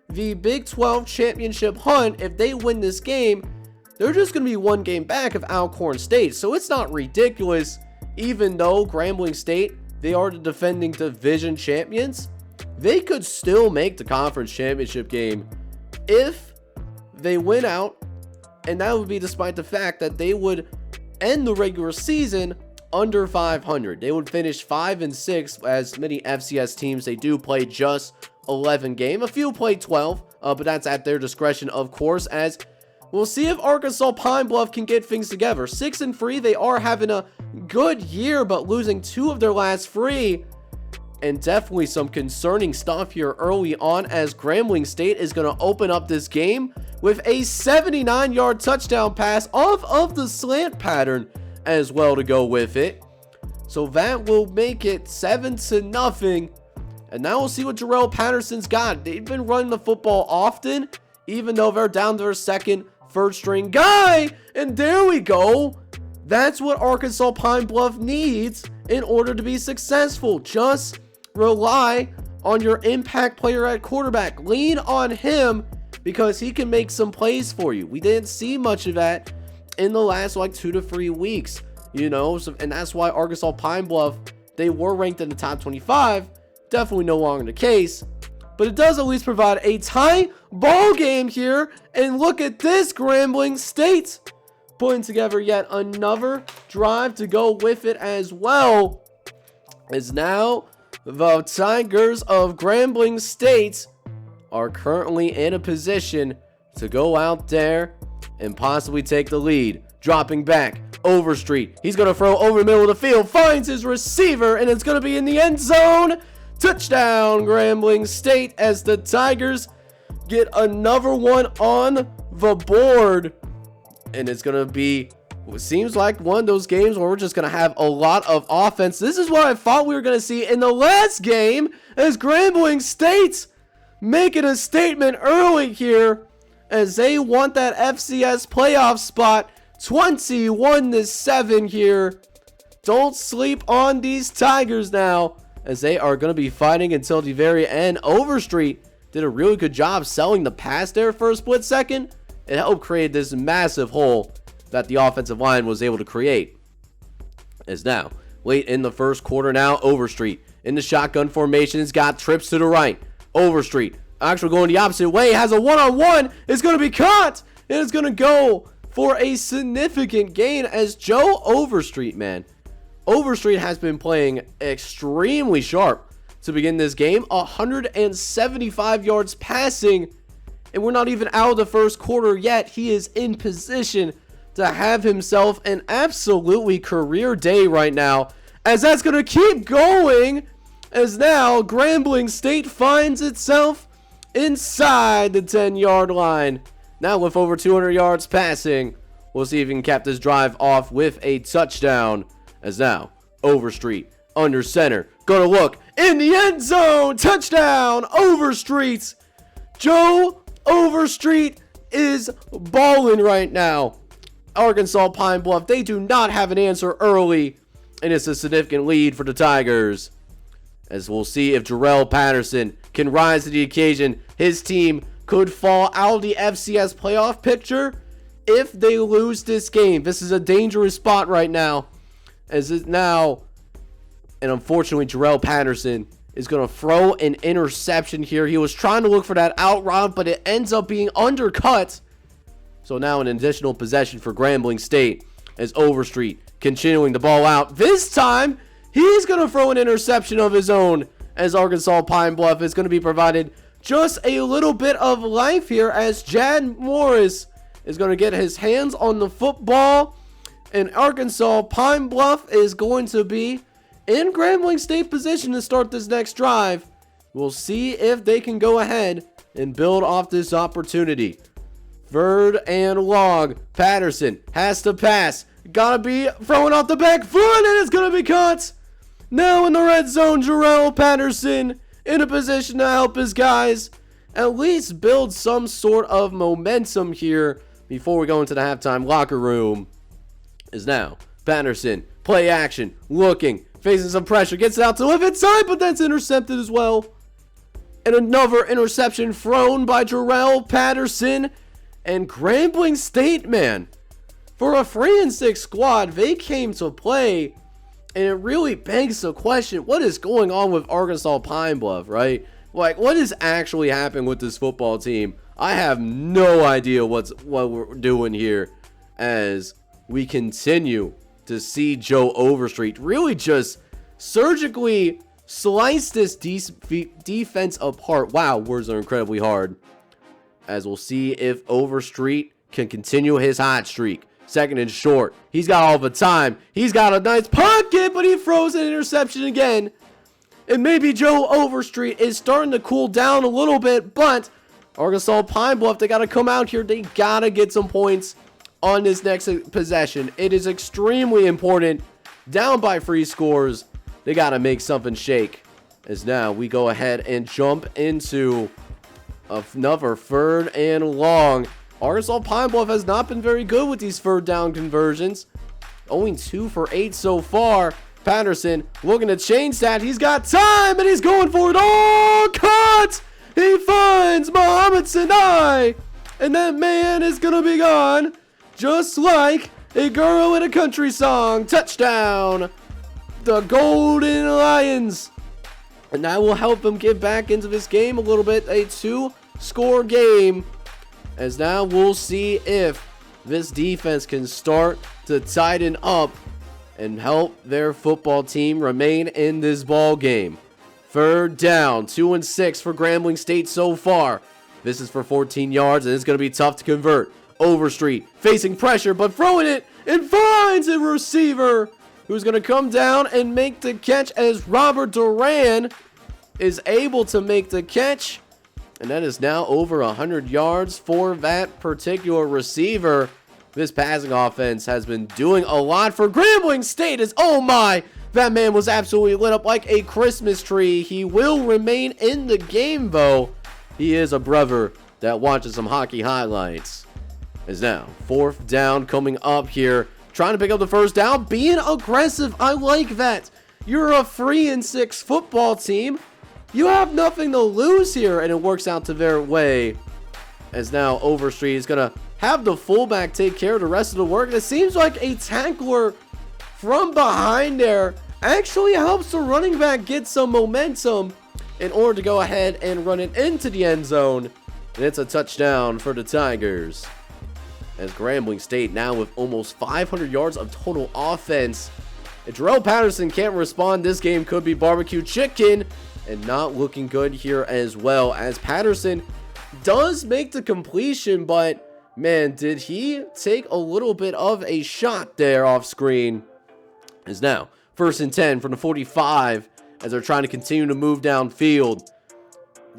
the Big 12 championship hunt. If they win this game, they're just going to be one game back of Alcorn State. So it's not ridiculous, even though Grambling State, they are the defending division champions. They could still make the conference championship game if they win out, and that would be despite the fact that they would end the regular season under 500. They would finish 5-6, as many FCS teams, they do play just 11 games. A few play 12, but that's at their discretion, of course, as we'll see if Arkansas Pine Bluff can get things together. 6-3, they are having a good year, but losing 2 of their last 3. And definitely some concerning stuff here early on, as Grambling State is going to open up this game with a 79-yard touchdown pass off of the slant pattern as well to go with it. So that will make it 7-0. And now we'll see what Jarrell Patterson's got. They've been running the football often, even though they're down to their second, third string guy. And there we go. That's what Arkansas Pine Bluff needs in order to be successful. Just rely on your impact player at quarterback. Lean on him because he can make some plays for you. We didn't see much of that in the last 2 to 3 weeks, and that's why Arkansas Pine Bluff, they were ranked in the top 25. Definitely no longer the case, but it does at least provide a tie ball game here. And look at this, Grambling State putting together yet another drive to go with it as well, as now the Tigers of Grambling State are currently in a position to go out there and possibly take the lead. Dropping back, Overstreet. He's going to throw over the middle of the field, finds his receiver, and it's going to be in the end zone. Touchdown, Grambling State, as the Tigers get another one on the board. And it's going to be, it seems like one of those games where we're just going to have a lot of offense. This is what I thought we were going to see in the last game, as Grambling State making a statement early here, as they want that FCS playoff spot. 21-7 here. Don't sleep on these Tigers now, as they are going to be fighting until the very end. Overstreet did a really good job selling the pass there for a split second. It helped create this massive hole that the offensive line was able to create. As now, late in the first quarter now, Overstreet in the shotgun formation has got trips to the right. Overstreet actually going the opposite way, has a one-on-one, is going to be caught, and it's going to go for a significant gain, as Joe Overstreet, man. Overstreet has been playing extremely sharp to begin this game. 175 yards passing, and we're not even out of the first quarter yet. He is in position to have himself an absolutely career day right now, as that's going to keep going, as now Grambling State finds itself inside the 10-yard line. Now with over 200 yards passing, we'll see if he can cap this drive off with a touchdown. As now, Overstreet, under center, gonna look in the end zone. Touchdown, Overstreet. Joe Overstreet is balling right now. Arkansas Pine Bluff, they do not have an answer early, and it's a significant lead for the Tigers. As we'll see if Jarrell Patterson can rise to the occasion. His team could fall out of the FCS playoff picture if they lose this game. This is a dangerous spot right now. As it now, and unfortunately, Jarrell Patterson is going to throw an interception here. He was trying to look for that out route, but it ends up being undercut. So now an additional possession for Grambling State as Overstreet continuing the ball out. This time, he's going to throw an interception of his own, as Arkansas Pine Bluff is going to be provided just a little bit of life here, as Jad Morris is going to get his hands on the football, and Arkansas Pine Bluff is going to be in Grambling State position to start this next drive. We'll see if they can go ahead and build off this opportunity. 3rd and long. Patterson has to pass. Gotta be throwing off the back foot, and it's gonna be caught. Now in the red zone, Jarrell Patterson in a position to help his guys at least build some sort of momentum here before we go into the halftime locker room. Is now Patterson, play action, looking, facing some pressure, gets it out to left side, but that's intercepted as well. And another interception thrown by Jarrell Patterson. And Grambling State, man, for a 3-6 squad, they came to play, and it really begs the question, what is going on with Arkansas Pine Bluff, right? Like, what is actually happening with this football team? I have no idea what we're doing here, as we continue to see Joe Overstreet really just surgically slice this defense apart. Wow, words are incredibly hard. As we'll see if Overstreet can continue his hot streak. 2nd and short. He's got all the time. He's got a nice pocket, but he throws an interception again. And maybe Joe Overstreet is starting to cool down a little bit, but Arkansas Pine Bluff, they got to come out here. They got to get some points on this next possession. It is extremely important. Down by 3 scores. They got to make something shake. As now we go ahead and jump into another 3rd and long. Arkansas Pine Bluff has not been very good with these 3rd down conversions. Only 2 for 8 so far. Patterson looking to change that. He's got time, and he's going for it. Oh, cut! He finds Muhammad Sinai, and that man is going to be gone, just like a girl in a country song. Touchdown, the Golden Lions. And that will help them get back into this game a little bit. A 2-score game. As now we'll see if this defense can start to tighten up and help their football team remain in this ball game. 3rd down, 2-6 for Grambling State so far. This is for 14 yards, and it's going to be tough to convert. Overstreet facing pressure, but throwing it and finds a receiver who's going to come down and make the catch, as Robert Duran is able to make the catch. And that is now over 100 yards for that particular receiver. This passing offense has been doing a lot for Grambling State. As, oh my, that man was absolutely lit up like a Christmas tree. He will remain in the game, though. He is a brother that watches some hockey highlights. As now 4th down coming up here. Trying to pick up the 1st down. Being aggressive. I like that. You're a 3-6 football team. You have nothing to lose here, and it works out to their way. As now Overstreet is going to have the fullback take care of the rest of the work. And it seems like a tackler from behind there actually helps the running back get some momentum in order to go ahead and run it into the end zone. And it's a touchdown for the Tigers. As Grambling State now with almost 500 yards of total offense. If Jarrell Patterson can't respond, this game could be barbecue chicken. And not looking good here as well, as Patterson does make the completion, but man, did he take a little bit of a shot there off screen. Is now First and 10 from the 45 as they're trying to continue to move downfield.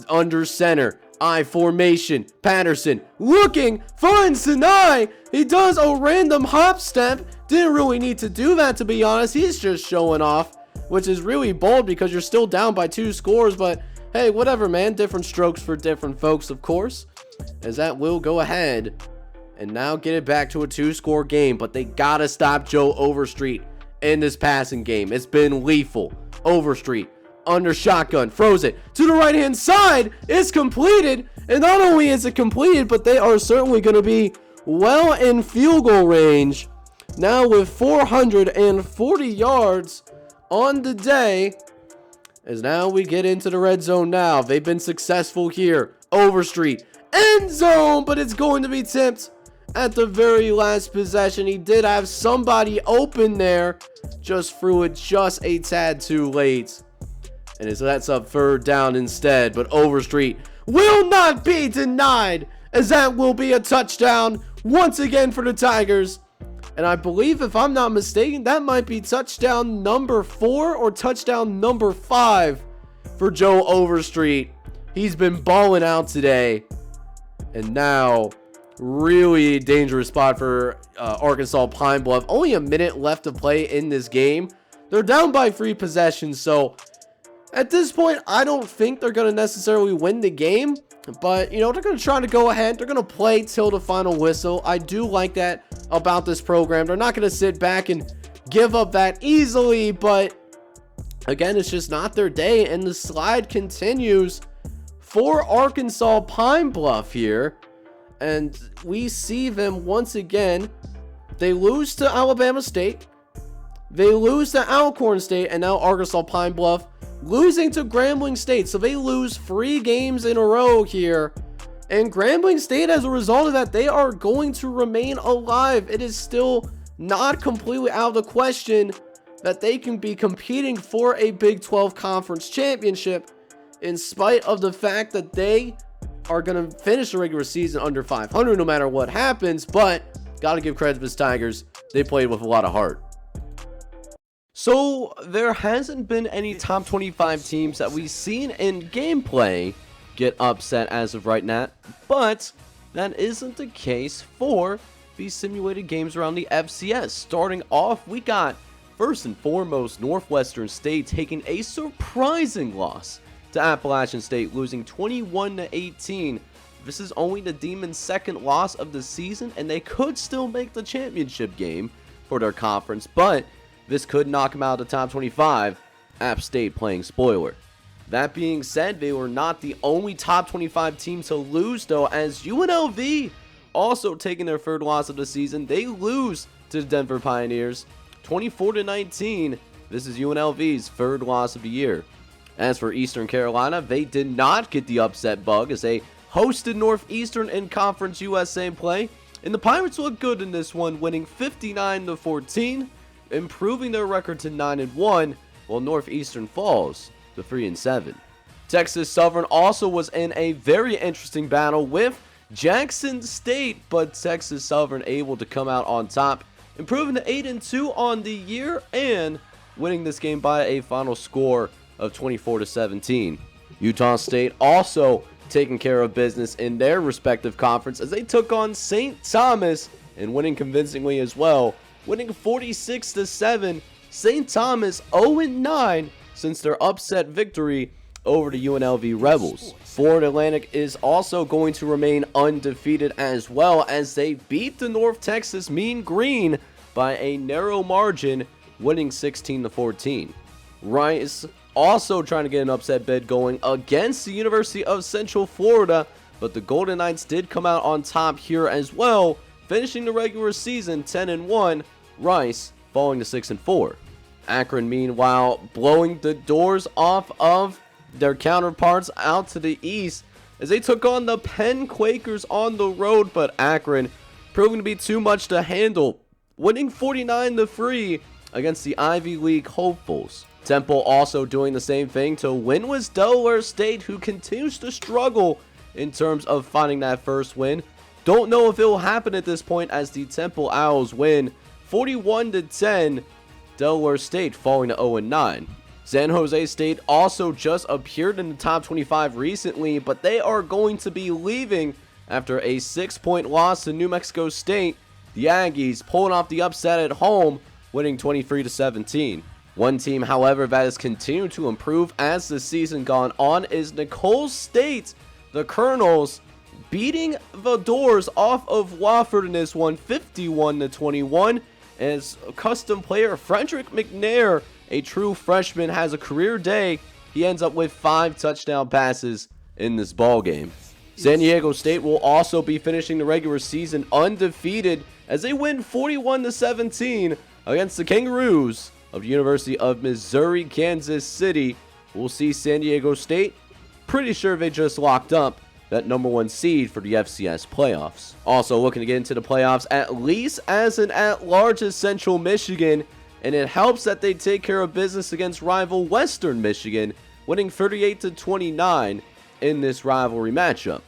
Under center, I formation. Patterson looking, finds Sinai. He does a random hop step. Didn't really need to do that, to be honest. He's just showing off, which is really bold because you're still down by 2 scores. But hey, whatever, man. Different strokes for different folks, of course. As that will go ahead and now get it back to a 2-score game. But they gotta stop Joe Overstreet in this passing game. It's been lethal. Overstreet under shotgun, throws it to the right hand side. It's completed, and not only is it completed, but they are certainly going to be well in field goal range now with 440 yards on the day. As now we get into the red zone. Now they've been successful here. Overstreet, end zone, but it's going to be tipped at the very last possession. He did have somebody open there, just threw it just a tad too late. And so that's up 3rd down instead. But Overstreet will not be denied, as that will be a touchdown once again for the Tigers. And I believe, if I'm not mistaken, that might be touchdown number 4 or touchdown number 5 for Joe Overstreet. He's been balling out today. And now, really dangerous spot for Arkansas Pine Bluff. Only a minute left to play in this game. They're down by 3 possessions, so at this point, I don't think they're going to necessarily win the game, but, you know, they're going to try to go ahead. They're going to play till the final whistle. I do like that about this program. They're not going to sit back and give up that easily, but again, it's just not their day, and the slide continues for Arkansas Pine Bluff here, and we see them once again. They lose to Alabama State. They lose to Alcorn State, and now Arkansas Pine Bluff losing to Grambling State. So they lose 3 games in a row here. And Grambling State, as a result of that, they are going to remain alive. It is still not completely out of the question that they can be competing for a Big 12 Conference Championship, in spite of the fact that they are going to finish the regular season under 500 no matter what happens. But got to give credit to the Tigers. They played with a lot of heart. So there hasn't been any top 25 teams that we've seen in gameplay get upset as of right now, but that isn't the case for these simulated games around the FCS. Starting off, we got first and foremost Northwestern State taking a surprising loss to Appalachian State, losing 21-18. This is only the Demons' second loss of the season, and they could still make the championship game for their conference, but this could knock them out of the top 25, App State playing spoiler. That being said, they were not the only top 25 team to lose, though, as UNLV also taking their 3rd loss of the season. They lose to the Denver Pioneers, 24-19. This is UNLV's 3rd loss of the year. As for Eastern Carolina, they did not get the upset bug as they hosted Northeastern in Conference USA play. And the Pirates look good in this one, winning 59-14. Improving their record to 9-1, while Northeastern falls to 3-7. Texas Southern also was in a very interesting battle with Jackson State, but Texas Southern able to come out on top, improving to 8-2 on the year and winning this game by a final score of 24-17. Utah State also taking care of business in their respective conference as they took on St. Thomas and winning convincingly as well, winning 46-7. St. Thomas 0-9 since their upset victory over the UNLV Rebels. Florida Atlantic is also going to remain undefeated as well as they beat the North Texas Mean Green by a narrow margin, winning 16-14. Rice also trying to get an upset bid going against the University of Central Florida, but the Golden Knights did come out on top here as well, finishing the regular season 10-1, Rice falling to 6-4. Akron, meanwhile, blowing the doors off of their counterparts out to the east as they took on the Penn Quakers on the road, but Akron proving to be too much to handle, winning 49-3 against the Ivy League hopefuls. Temple also doing the same thing to win with Delaware State, who continues to struggle in terms of finding that first win. Don't know if it will happen at this point as the Temple Owls win 41-10 Delaware State falling to 0-9. San Jose State also just appeared in the top 25 recently, but they are going to be leaving after a 6-point loss to New Mexico State. The Aggies pulling off the upset at home, winning 23-17. One team, however, that has continued to improve as the season gone on is Nicole State. The Colonels beating the doors off of Wofford in this one, 51-21. As custom player Frederick McNair, a true freshman, has a career day. He ends up with 5 touchdown passes in this ball game. San Diego State will also be finishing the regular season undefeated as they win 41-17 against the Kangaroos of the University of Missouri, Kansas City. We'll see San Diego State. Pretty sure they just locked up that #1 seed for the FCS playoffs. Also looking to get into the playoffs, at least as an at-large as Central Michigan, and it helps that they take care of business against rival Western Michigan, winning 38-29 in this rivalry matchup.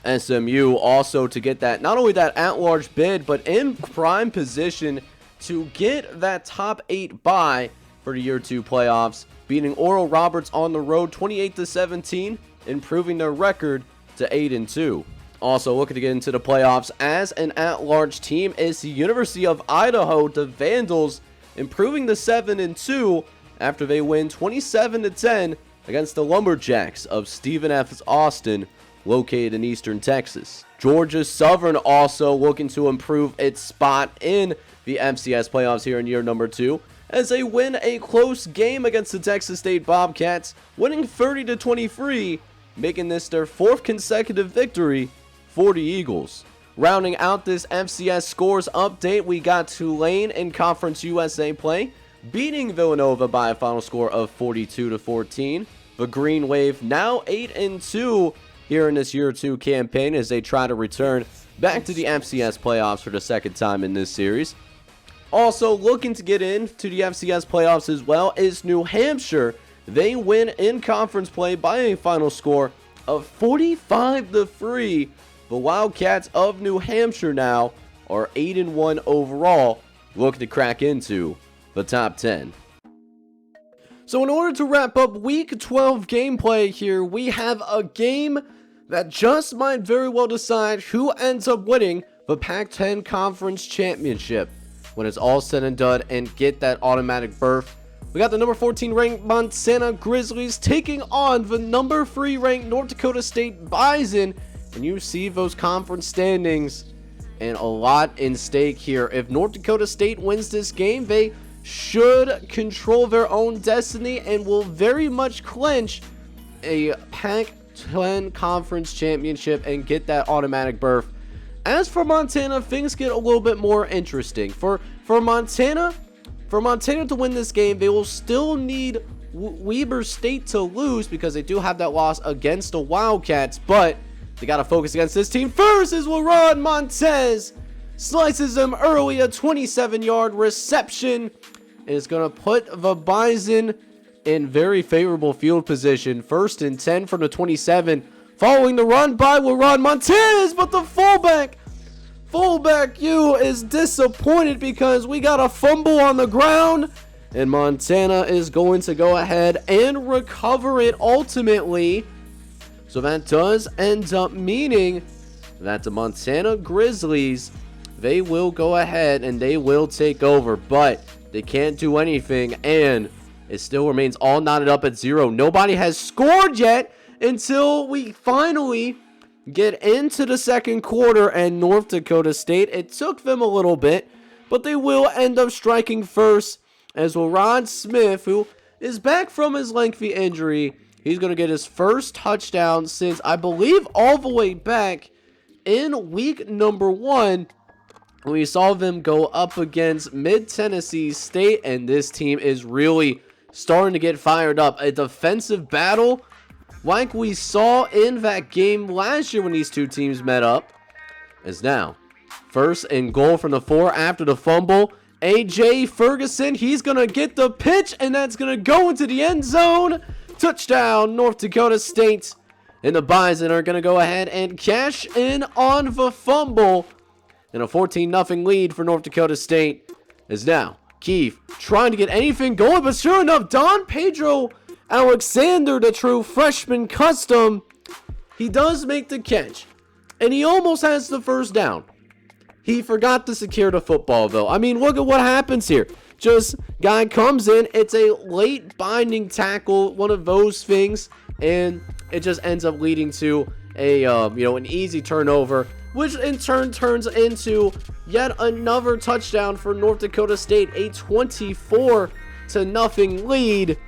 SMU also to get that, not only that at-large bid, but in prime position to get that top 8 bye for the year 2 playoffs, beating Oral Roberts on the road 28-17, improving their record to 8-2. Also looking to get into the playoffs as an at-large team is the University of Idaho, the Vandals, improving to 7-2 after they win 27-10 against the Lumberjacks of Stephen F. Austin, located in Eastern Texas. Georgia Southern also looking to improve its spot in the FCS playoffs here in year number 2 as they win a close game against the Texas State Bobcats, winning 30-23, making this their 4th consecutive victory for the Eagles. Rounding out this FCS scores update, we got Tulane in Conference USA play, beating Villanova by a final score of 42-14. The Green Wave now 8-2 here in this year 2 campaign as they try to return back to the FCS playoffs for the 2nd time in this series. Also looking to get into the FCS playoffs as well is New Hampshire. They win in conference play by a final score of 45-3. The Wildcats of New Hampshire now are 8-1 overall, looking to crack into the top 10. So in order to wrap up week 12 gameplay here, we have a game that just might very well decide who ends up winning the Pac-10 Conference Championship when it's all said and done and get that automatic berth. We got the number 14 ranked Montana Grizzlies taking on the number 3 ranked North Dakota State Bison. And you see those conference standings and a lot in stake here. If North Dakota State wins this game, they should control their own destiny and will very much clinch a Pac-10 Conference Championship and get that automatic berth. As for Montana, things get a little bit more interesting. For Montana to win this game, they will still need Weber State to lose because they do have that loss against the Wildcats, but they got to focus against this team first as LaRon Montez slices them early, a 27-yard reception, and is going to put the Bison in very favorable field position. 1st and 10 from the 27, following the run by LaRon Montez, but the fullback U is disappointed because we got a fumble on the ground, and Montana is going to go ahead and recover it ultimately. So that does end up meaning that the Montana Grizzlies, they will go ahead and they will take over, but they can't do anything, and it still remains all knotted up at 0. Nobody has scored yet until we finally get into the 2nd quarter, and North Dakota State, it took them a little bit, but they will end up striking first as Rod Smith, who is back from his lengthy injury, he's going to get his first touchdown since, I believe, all the way back in week number 1. We saw them go up against Mid-Tennessee State, and this team is really starting to get fired up. A defensive battle like we saw in that game last year when these two teams met up is now 1st and goal from the 4 after the fumble. A.J. Ferguson, he's going to get the pitch, and that's going to go into the end zone. Touchdown, North Dakota State. And the Bison are going to go ahead and cash in on the fumble. And a 14-0 lead for North Dakota State is now Keefe trying to get anything going, but sure enough, Don Pedro Alexander, the true freshman custom, he does make the catch, and he almost has the first down. He forgot to secure the football, though. I mean, look at what happens here. Just guy comes in, it's a late binding tackle, one of those things, and it just ends up leading to a an easy turnover, which in turn turns into yet another touchdown for North Dakota State, a 24-0 lead.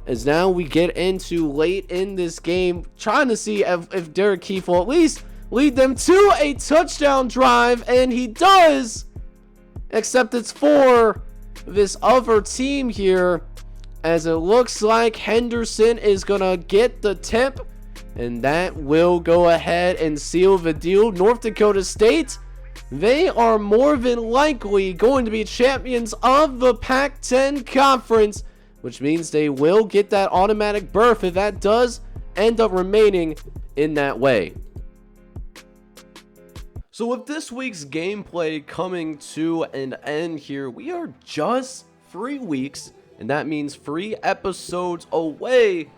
As now we get into late in this game, trying to see if Derek Keefe will at least lead them to a touchdown drive, and he does, except it's for this other team here, as it looks like Henderson is gonna get the tip, and that will go ahead and seal the deal. North Dakota State, they are more than likely going to be champions of the Pac-10 Conference, which means they will get that automatic berth if that does end up remaining in that way. So with this week's gameplay coming to an end here, we are just 3 weeks, and that means 3 episodes away.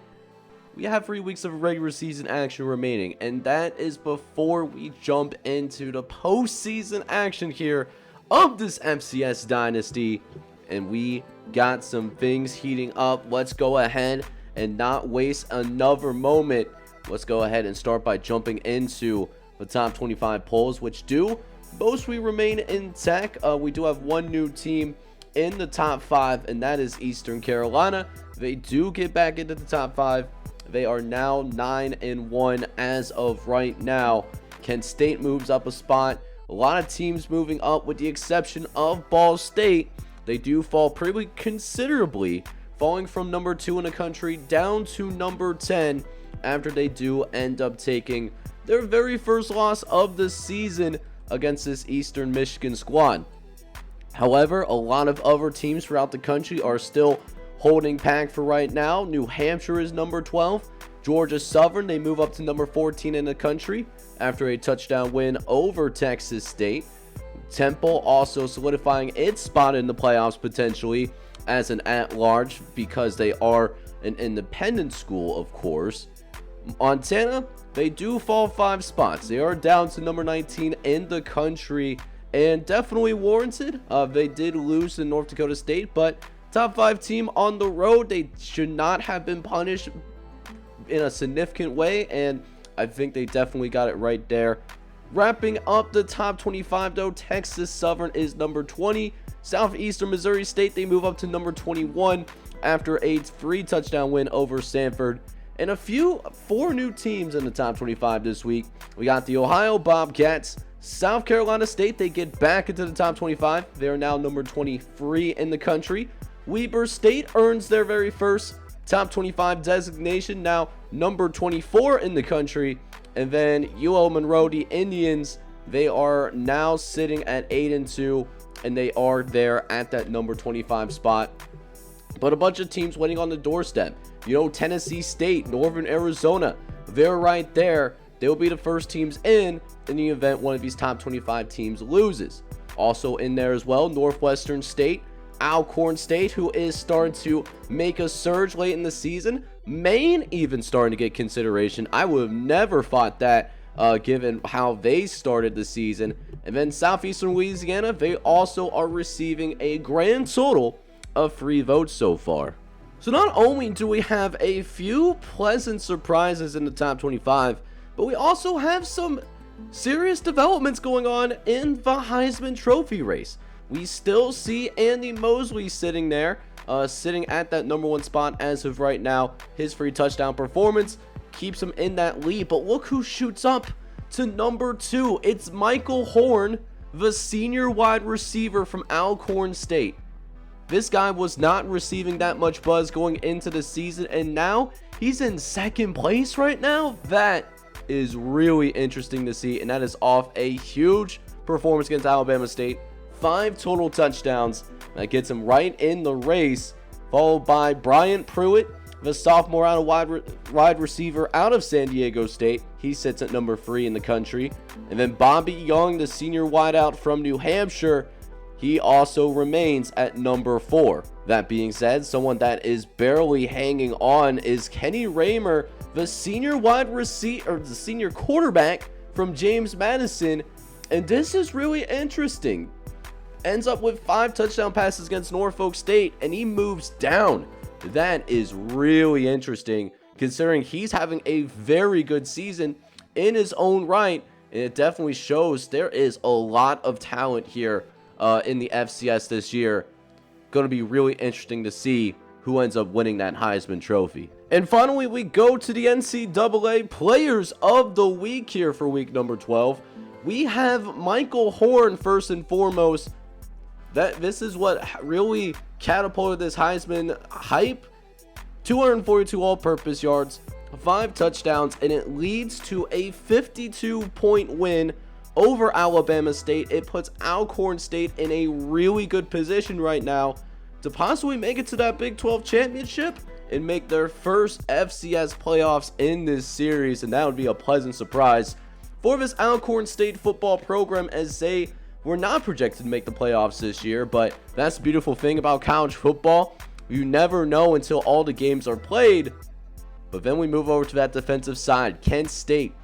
We have 3 weeks of regular season action remaining, and that is before we jump into the postseason action here of this FCS Dynasty, and we got some things heating up. Let's go ahead and not waste another moment. Let's go ahead and start by jumping into the top 25 polls, which do mostly remain intact. We do have one new team in the top 5, and that is Eastern Carolina. They do get back into the top 5. They are now 9-1 as of right now. Kent State moves up a spot. A lot of teams moving up with the exception of Ball State. They do fall pretty considerably, falling from number 2 in the country down to number 10 after they do end up taking their very first loss of the season against this Eastern Michigan squad. However, a lot of other teams throughout the country are still holding pack for right now. New Hampshire is number 12. Georgia Southern, they move up to number 14 in the country after a touchdown win over Texas State. Temple also solidifying its spot in the playoffs potentially as an at-large because they are an independent school, of course. Montana, they do fall 5 spots. They are down to number 19 in the country, and definitely warranted. They did lose to North Dakota State, but top 5 team on the road. They should not have been punished in a significant way, and I think they definitely got it right there. Wrapping up the top 25 though, Texas Southern is number 20. Southeastern Missouri State, they move up to number 21 after a 3-touchdown win over Samford. And 4 new teams in the top 25 this week. We got the Ohio Bobcats. South Carolina State, they get back into the top 25. They are now number 23 in the country. Weber State earns their very first top 25 designation, now number 24 in the country. And then UL Monroe, the Indians, they are now sitting at 8-2, and they are there at that number 25 spot. But a bunch of teams waiting on the doorstep. Tennessee State, Northern Arizona, they're right there. They'll be the first teams in the event one of these top 25 teams loses. Also in there as well, Northwestern State, Alcorn State, who is starting to make a surge late in the season. Maine even starting to get consideration. I would have never thought that given how they started the season. And then Southeastern Louisiana, they also are receiving a grand total of 3 votes so far. So not only do we have a few pleasant surprises in the top 25, but we also have some serious developments going on in the Heisman Trophy race. We still see Andy Mosley sitting there, sitting at that number 1 spot as of right now. His 3 touchdown performance keeps him in that lead, but look who shoots up to number 2. It's Michael Horn, the senior wide receiver from Alcorn State. This guy was not receiving that much buzz going into the season, and now he's in 2nd place right now. That is really interesting to see, and that is off a huge performance against Alabama State. 5 total touchdowns. That gets him right in the race, followed by Bryant Pruitt, the sophomore out of wide receiver out of San Diego State. He sits at number 3 in the country. And then Bobby Young, the senior wideout from New Hampshire. he also remains at number 4. That being said, someone that is barely hanging on is Kenny Raymer, the senior the senior quarterback from James Madison. And this is really interesting. Ends up with 5 touchdown passes against Norfolk State, and he moves down. That is really interesting, considering he's having a very good season in his own right. And it definitely shows there is a lot of talent here in the FCS this year. Going to be really interesting to see who ends up winning that Heisman Trophy. And finally, we go to the NCAA Players of the Week here for week number 12. We have Michael Horn first and foremost. This is what really catapulted this Heisman hype. 242 all-purpose yards, 5 touchdowns, and it leads to a 52-point win over Alabama State. It puts Alcorn State in a really good position right now to possibly make it to that Big 12 championship and make their first FCS playoffs in this series, and that would be a pleasant surprise for this Alcorn State football program, as they were not projected to make the playoffs this year. But that's the beautiful thing about college football. You never know until all the games are played. But then we move over to that defensive side. Kent State,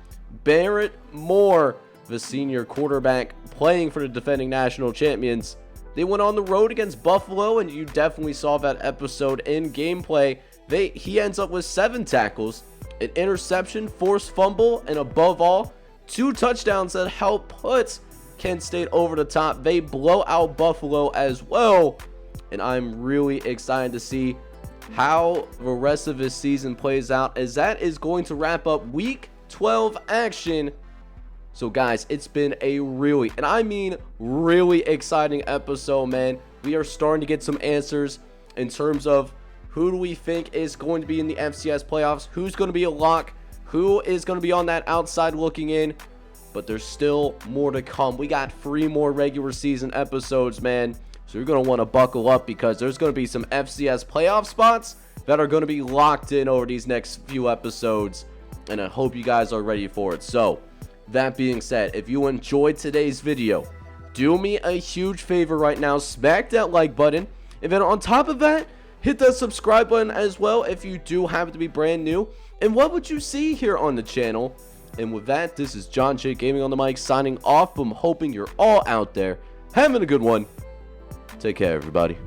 Barrett Moore, the senior quarterback playing for the defending national champions. They went on the road against Buffalo, and you definitely saw that episode in gameplay. He ends up with 7 tackles, an interception, forced fumble, and above all, 2 touchdowns that help put Kent State over the top. They blow out Buffalo as well, and I'm really excited to see how the rest of this season plays out, as that is going to wrap up week 12 action. So guys, it's been a really, and I mean really, exciting episode, man. We are starting to get some answers in terms of who do we think is going to be in the FCS playoffs, who's going to be a lock, who is going to be on that outside looking in. But there's still more to come. We got 3 more regular season episodes, man. So you're going to want to buckle up, because there's going to be some FCS playoff spots that are going to be locked in over these next few episodes. And I hope you guys are ready for it. So that being said, if you enjoyed today's video, do me a huge favor right now. Smack that like button. And then on top of that, hit that subscribe button as well if you do happen to be brand new. And what would you see here on the channel? And with that, this is John J Gaming on the mic, signing off. I'm hoping you're all out there having a good one. Take care, everybody.